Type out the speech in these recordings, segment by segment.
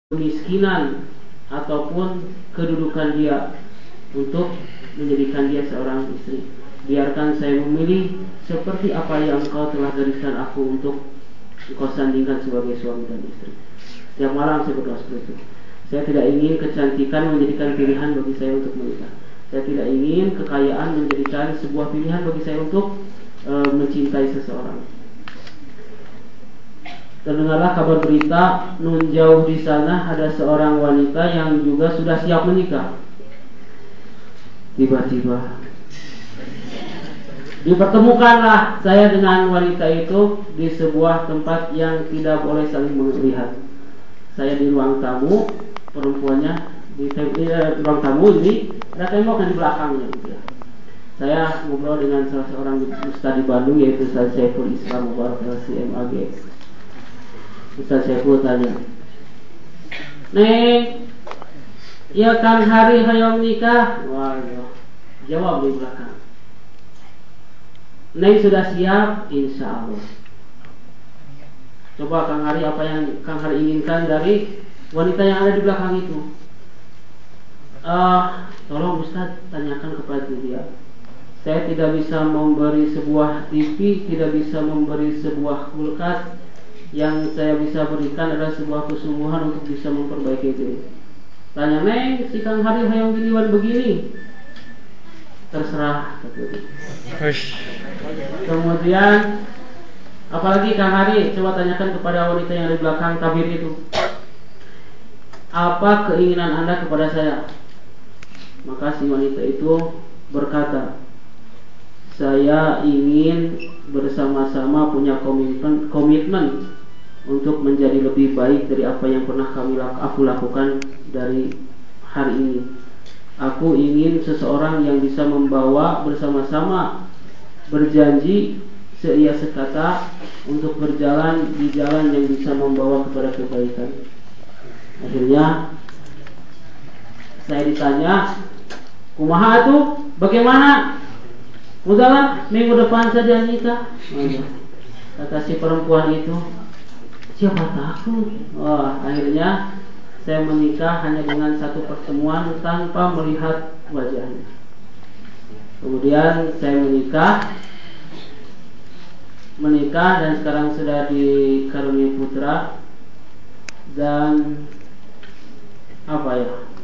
kemiskinan ataupun kedudukan dia untuk menjadikan dia seorang istri. Biarkan saya memilih seperti apa yang engkau telah gariskan aku untuk engkau sandingkan sebagai suami dan istri. Setiap malam saya berdoa seperti itu. Saya tidak ingin kecantikan menjadikan pilihan bagi saya untuk menikah. Saya tidak ingin kekayaan menjadikan sebuah pilihan bagi saya untuk mencintai seseorang. Terdengarlah kabar berita, nun jauh di sana ada seorang wanita yang juga sudah siap menikah. Tiba-tiba dipertemukanlah saya dengan wanita itu di sebuah tempat yang tidak boleh saling melihat. Saya di ruang tamu, perempuannya di ruang tamu ini ada tembok yang di belakangnya gitu ya. Saya ngobrol dengan salah seorang ustaz di Bandung, yaitu Ustaz Syaiful Islam Mubarak LCMAG. Ustaz Syaiful tanya, "Neng, ya Kang Hari hayang nikah?" Wah, jawab di belakang, "Neng sudah siap, insya Allah." Coba Kang Hari, apa yang Kang Hari inginkan dari wanita yang ada di belakang itu? Tolong Ustaz tanyakan kepada dia. Saya tidak bisa memberi sebuah TV, tidak bisa memberi sebuah kulkas. Yang saya bisa berikan adalah sebuah kesungguhan untuk bisa memperbaiki diri. Tanya, "Neng, si Kang Hari hayang giniwan begini." Terserah. Kemudian apalagi Kang Hari, coba tanyakan kepada wanita yang di belakang tabir itu, "Apa keinginan Anda kepada saya?" Maka si wanita itu berkata, "Saya ingin bersama-sama punya komitmen untuk menjadi lebih baik dari apa yang pernah aku lakukan dari hari ini. Aku ingin seseorang yang bisa membawa bersama-sama, berjanji seia sekata untuk berjalan di jalan yang bisa membawa kepada kebaikan." Akhirnya saya ditanya, "Kumaha tuh? Bagaimana? Udahlah, minggu depan saja nikah." Kata si perempuan itu, "Siapa takut?" Wah, akhirnya saya menikah hanya dengan satu pertemuan tanpa melihat wajahnya. Kemudian saya menikah dan sekarang sudah dikaruniai putra. Dan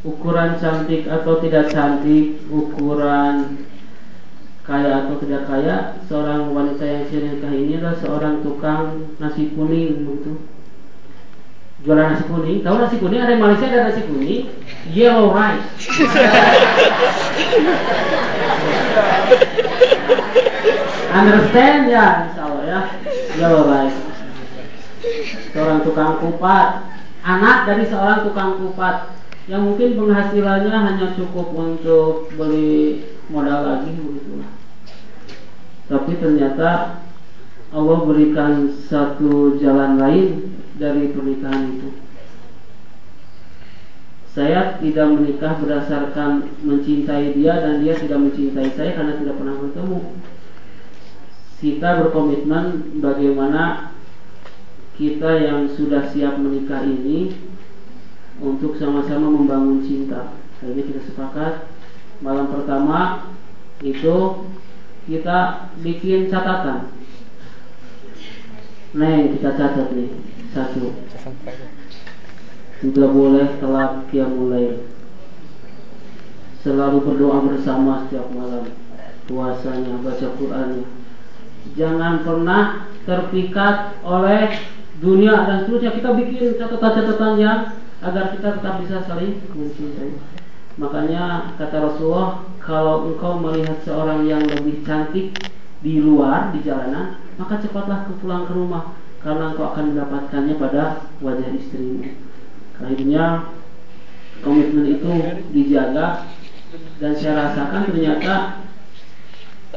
ukuran cantik atau tidak cantik, ukuran kaya atau tidak kaya, seorang wanita yang saya nikah ini adalah seorang tukang nasi kuning, begitu. Jualan nasi kuning. Tahu nasi kuning? Ada di Malaysia ada nasi kuning, yellow rice. Understand ya, insya Allah ya, yellow rice. Seorang tukang kupat, anak dari seorang tukang kupat, yang mungkin penghasilannya hanya cukup untuk beli modal lagi, begitulah. Tapi ternyata Allah berikan satu jalan lain dari pernikahan itu. Saya tidak menikah berdasarkan mencintai dia dan dia tidak mencintai saya karena tidak pernah bertemu. Kita berkomitmen bagaimana kita yang sudah siap menikah ini untuk sama-sama membangun cinta. Hari ini kita sepakat malam pertama itu kita bikin catatan. Neng, kita catat nih. Satu, tidak boleh telat qiyamul lail. Selalu berdoa bersama setiap malam, puasanya, baca Qur'annya. Jangan pernah terpikat oleh dunia dan seterusnya. Kita bikin catatan-catatan yang agar kita tetap bisa saling mencintai. Makanya kata Rasulullah, kalau engkau melihat seorang yang lebih cantik di luar, di jalanan, maka cepatlah pulang ke rumah, karena engkau akan mendapatkannya pada wajah istrimu. Akhirnya komitmen itu dijaga, dan saya rasakan ternyata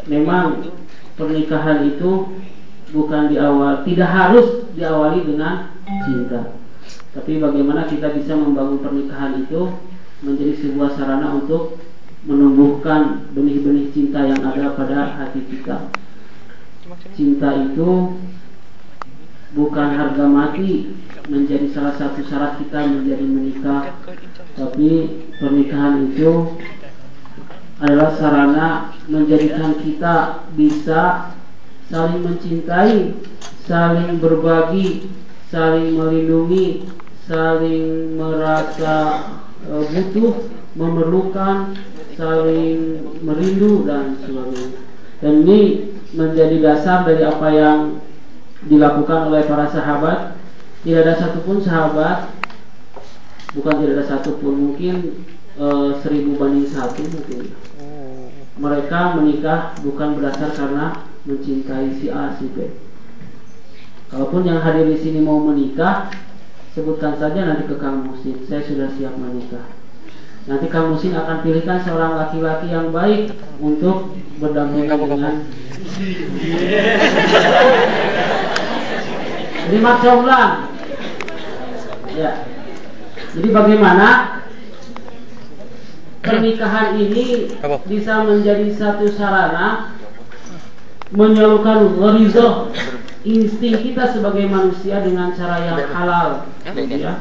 memang pernikahan itu tidak harus diawali dengan cinta. Tapi bagaimana kita bisa membangun pernikahan itu menjadi sebuah sarana untuk menumbuhkan benih-benih cinta yang ada pada hati kita. Cinta itu bukan harga mati menjadi salah satu syarat kita menjadi menikah, tapi pernikahan itu adalah sarana menjadikan kita bisa saling mencintai, saling berbagi, saling melindungi, saling merasa butuh, memerlukan, saling merindu dan sebagainya. Dan ini menjadi dasar dari apa yang dilakukan oleh para sahabat. Tidak ada satupun sahabat, bukan tidak ada satupun, mungkin 1000 banding 1 mungkin. Mereka menikah bukan berdasar karena mencintai si A si B. Kalaupun yang hadir di sini mau menikah, sebutkan saja nanti ke Kang Musin, saya sudah siap menikah. Nanti Kang Musin akan pilihkan seorang laki-laki yang baik untuk berdampingan dengan. Ini maksudnya. Ya. Jadi bagaimana pernikahan ini bisa menjadi satu sarana menyalurkan ghariza insting kita sebagai manusia dengan cara yang halal, ya.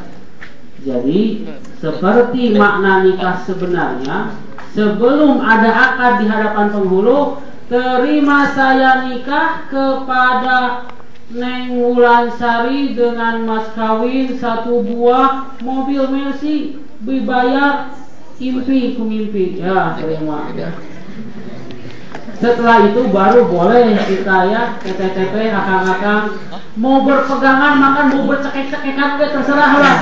Jadi seperti makna nikah sebenarnya, sebelum ada akad di hadapan penghulu, terima saya nikah kepada Neng Wulansari dengan mas kawin 1 buah mobil Mercy, dibayar impi ku mimpi. Ya, terima. Setelah itu baru boleh kita ya TTP akang-akang mau berpegangan makan mau bercekek-cekekan terserah lah.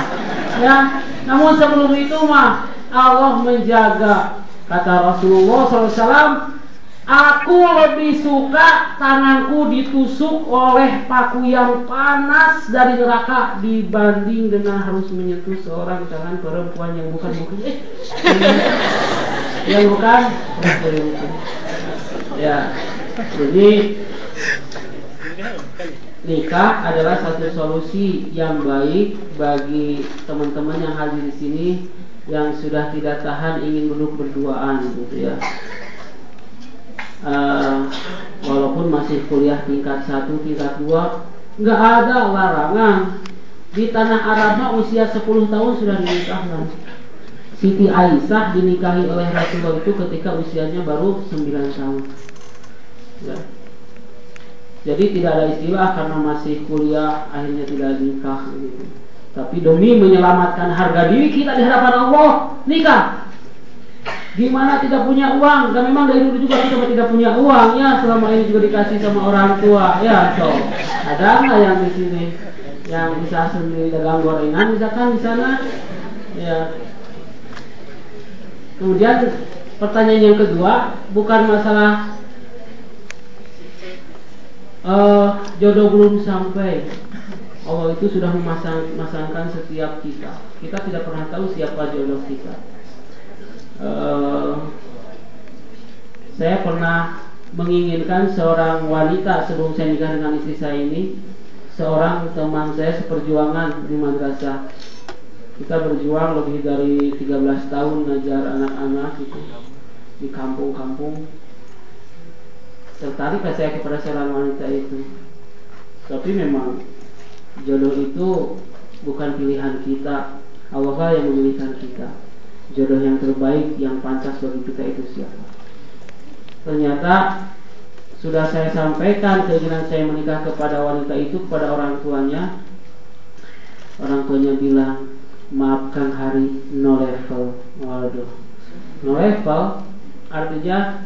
Ya, namun sebelum itu mah Allah menjaga. Kata Rasulullah SAW, aku lebih suka tanganku ditusuk oleh paku yang panas dari neraka dibanding dengan harus menyentuh seorang tangan perempuan yang bukan yang bukan. Ya, jadi nikah adalah satu solusi yang baik bagi teman-teman yang hadir di sini yang sudah tidak tahan ingin duduk berduaan, gitu ya. Walaupun masih kuliah tingkat 1, tingkat 2, nggak ada larangan. Di tanah Arab mah usia 10 tahun sudah dinikahkan. Siti Aisyah dinikahi oleh Rasulullah itu ketika usianya baru 9 tahun. Ya. Jadi tidak ada istilah karena masih kuliah akhirnya tidak nikah gitu. Tapi demi menyelamatkan harga diri kita di hadapan Allah, nikah. Gimana tidak punya uang? Dan memang dari dulu juga kita tidak punya uang ya. Selama ini juga dikasih sama orang tua ya. So ada nggak yang di sini yang bisa sendiri dagang gorengan misalkan di sana? Ya. Kemudian pertanyaan yang kedua bukan masalah jodoh belum sampai. Allah itu sudah memasangkan setiap kita. Kita tidak pernah tahu siapa jodoh kita. Saya pernah menginginkan seorang wanita sebelum saya nikah dengan istri saya ini, seorang teman saya seperjuangan di madrasah. Kita berjuang lebih dari 13 tahun ngajar anak-anak gitu, di kampung-kampung. Tertarik saya kepada seorang wanita itu. Tapi memang jodoh itu bukan pilihan kita, Allah yang memilihkan kita. Jodoh yang terbaik yang pantas bagi kita itu siapa? Ternyata sudah saya sampaikan keinginan saya menikah kepada wanita itu kepada orang tuanya. Orang tuanya bilang, maaf Kang Hari, no level. Waduh, no level artinya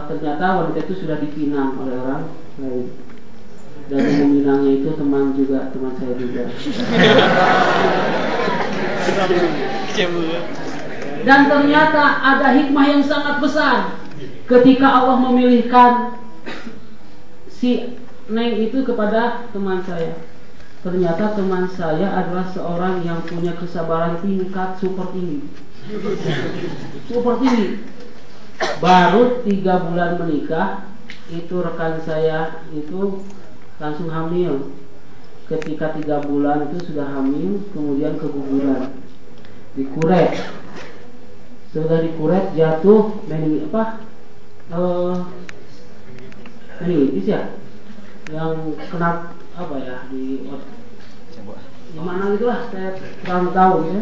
ternyata wanita itu sudah dipinang oleh orang lain. Dan yang meminangnya itu teman saya juga. Dan ternyata ada hikmah yang sangat besar ketika Allah memilihkan si Neng itu kepada teman saya. Ternyata teman saya adalah seorang yang punya kesabaran tingkat super tinggi. Super tinggi. Baru 3 bulan menikah, itu rekan saya itu langsung hamil. Ketika 3 bulan itu sudah hamil, kemudian keguguran, dikuret. Sudah dikuret jatuh meningitis ya, yang kena apa ya di Coba. mana gitulah, saya kurang tahu ya.